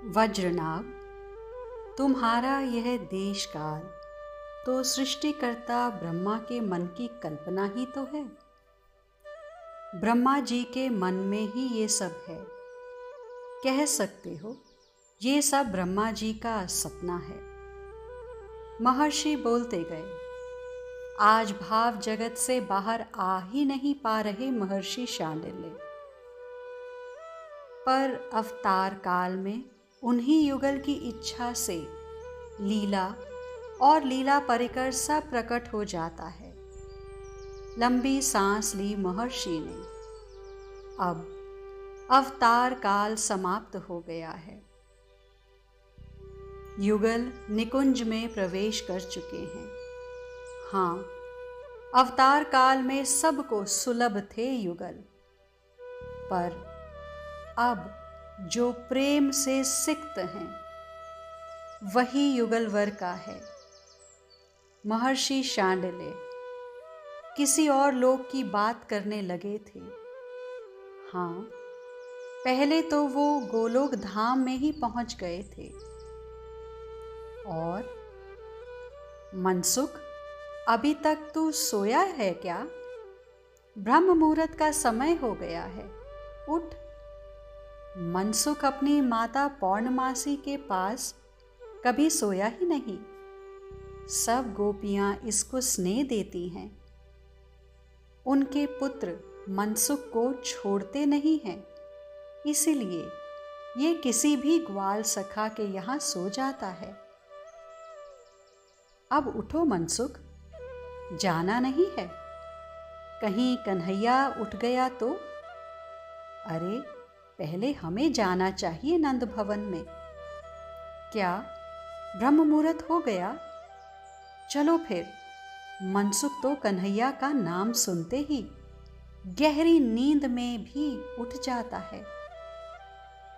वज्रनाभ, तुम्हारा यह देश काल तो सृष्टिकर्ता ब्रह्मा के मन की कल्पना ही तो है। ब्रह्मा जी के मन में ही ये सब है। कह सकते हो ये सब ब्रह्मा जी का सपना है। महर्षि बोलते गए। आज भाव जगत से बाहर आ ही नहीं पा रहे महर्षि शांडिल्य, पर अवतार काल में उन्हीं युगल की इच्छा से लीला और लीला परिकर सब प्रकट हो जाता है। लंबी सांस ली महर्षि ने। अब अवतार काल समाप्त हो गया है। युगल निकुंज में प्रवेश कर चुके हैं। हाँ, अवतार काल में सबको सुलभ थे युगल, पर अब जो प्रेम से सिक्त हैं वही युगल वर का है। महर्षि शांडिल्य किसी और लोक की बात करने लगे थे। हाँ, पहले तो वो गोलोक धाम में ही पहुंच गए थे। और मनसुख, अभी तक तू सोया है क्या? ब्रह्म मुहूर्त का समय हो गया है, उठ। मनसुख अपनी माता पौर्णमासी के पास कभी सोया ही नहीं। सब गोपियां इसको स्नेह देती हैं। उनके पुत्र मनसुख को छोड़ते नहीं हैं, इसीलिए ये किसी भी ग्वाल सखा के यहाँ सो जाता है। अब उठो मनसुख, जाना नहीं है। कहीं कन्हैया उठ गया तो? अरे, पहले हमें जाना चाहिए नंद भवन में। क्या ब्रह्म मुहूर्त हो गया? चलो फिर। मनसुख तो कन्हैया का नाम सुनते ही गहरी नींद में भी उठ जाता है।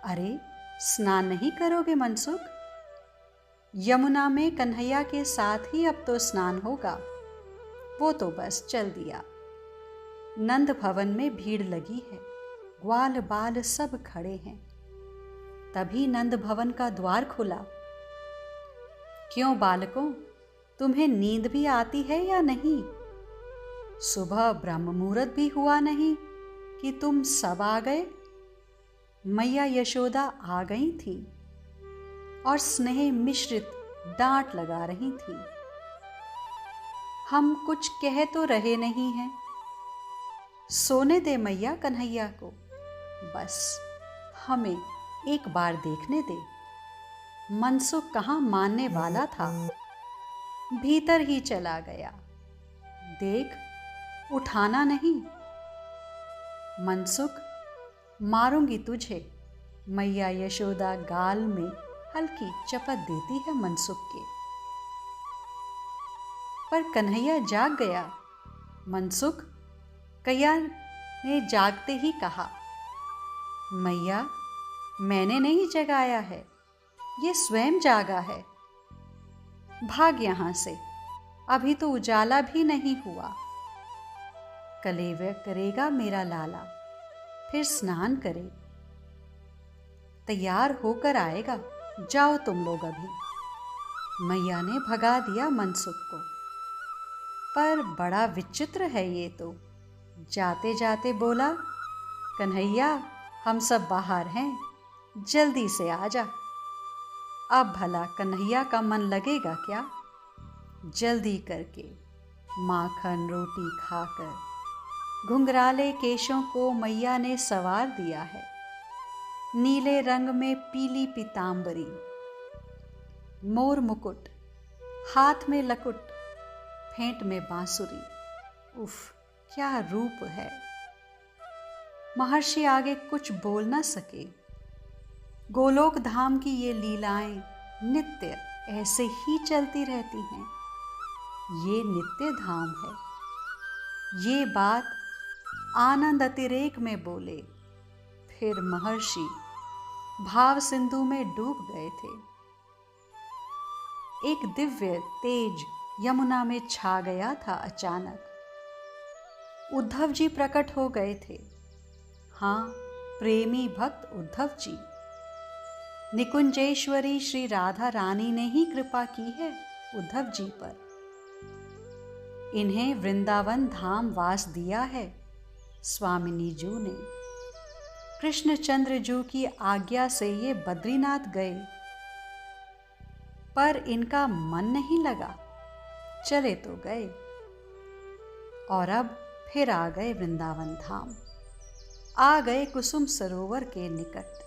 अरे, स्नान नहीं करोगे मनसुख? यमुना में कन्हैया के साथ ही अब तो स्नान होगा। वो तो बस चल दिया। नंद भवन में भीड़ लगी है। ग्वाल बाल सब खड़े हैं। तभी नंद भवन का द्वार खुला। क्यों बालकों, तुम्हें नींद भी आती है या नहीं? सुबह ब्रह्म मुहूर्त भी हुआ नहीं कि तुम सब आ गए। मैया यशोदा आ गई थी और स्नेह मिश्रित डांट लगा रही थी। हम कुछ कह तो रहे नहीं हैं। सोने दे मैया कन्हैया को, बस हमें एक बार देखने दे। मनसुख कहाँ मानने वाला था, भीतर ही चला गया। देख, उठाना नहीं। मनसुख, मारूंगी तुझे। मैया यशोदा गाल में हल्की चपत देती है मनसुख के। पर कन्हैया जाग गया। मनसुख, कैया ने जागते ही कहा, मैया, मैंने नहीं जगाया है, ये स्वयं जागा है। भाग यहां से, अभी तो उजाला भी नहीं हुआ। कलेवर करेगा मेरा लाला, फिर स्नान करे। तैयार होकर आएगा, जाओ तुम लोग अभी। मैया ने भगा दिया मनसुख को। पर बड़ा विचित्र है ये तो। जाते जाते बोला, कन्हैया, हम सब बाहर हैं, जल्दी से आ जा। अब भला कन्हैया का मन लगेगा क्या? जल्दी करके माखन रोटी खाकर घुंघराले केशों को मैया ने सवार दिया है। नीले रंग में पीली पीतांबरी, मोर मुकुट, हाथ में लकुट, फेंट में बांसुरी। उफ, क्या रूप है! महर्षि आगे कुछ बोल न सके। गोलोक धाम की ये लीलाएं नित्य ऐसे ही चलती रहती हैं। ये नित्य धाम है। ये बात आनंद अतिरेक में बोले। फिर महर्षि भाव सिंधु में डूब गए थे। एक दिव्य तेज यमुना में छा गया था अचानक। उद्धव जी प्रकट हो गए थे। हाँ, प्रेमी भक्त उद्धव जी। निकुंजेश्वरी श्री राधा रानी ने ही कृपा की है उद्धव जी पर। इन्हें वृंदावन धाम वास दिया है स्वामिनी जू ने। कृष्णचंद्र जू की आज्ञा से ये बद्रीनाथ गए, पर इनका मन नहीं लगा, चले तो गए और अब फिर आ गए वृंदावन धाम, आ गए कुसुम सरोवर के निकट।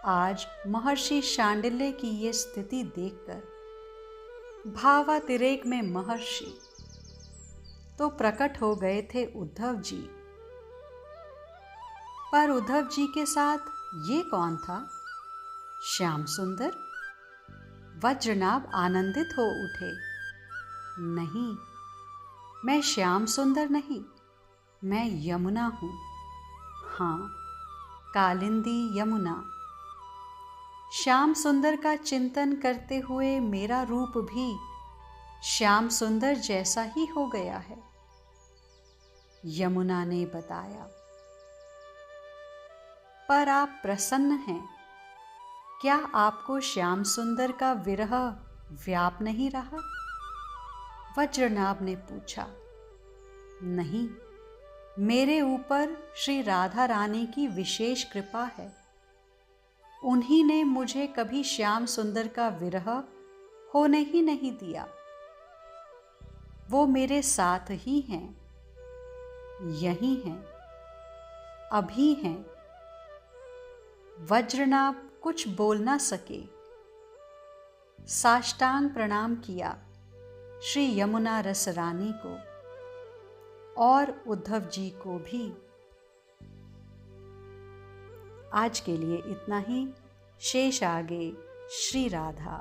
आज महर्षि शांडिल्य की ये स्थिति देखकर भावातिरेक में महर्षि तो प्रकट हो गए थे उद्धव जी। पर उद्धव जी के साथ ये कौन था? श्याम सुंदर? वज्रनाभ आनंदित हो उठे। नहीं, मैं श्याम सुंदर नहीं, मैं यमुना हूं। हाँ, कालिंदी यमुना। श्याम सुंदर का चिंतन करते हुए मेरा रूप भी श्याम सुंदर जैसा ही हो गया है, यमुना ने बताया। पर आप प्रसन्न हैं, क्या आपको श्याम सुंदर का विरह व्याप नहीं रहा? वज्रनाभ ने पूछा। नहीं, मेरे ऊपर श्री राधा रानी की विशेष कृपा है। उन्हीं ने मुझे कभी श्याम सुंदर का विरह होने ही नहीं दिया। वो मेरे साथ ही हैं, यही हैं, अभी हैं। वज्रनाभ कुछ बोल ना सके, साष्टांग प्रणाम किया श्री यमुना रस रानी को और उद्धव जी को भी। आज के लिए इतना ही, शेष आगे। श्री राधा।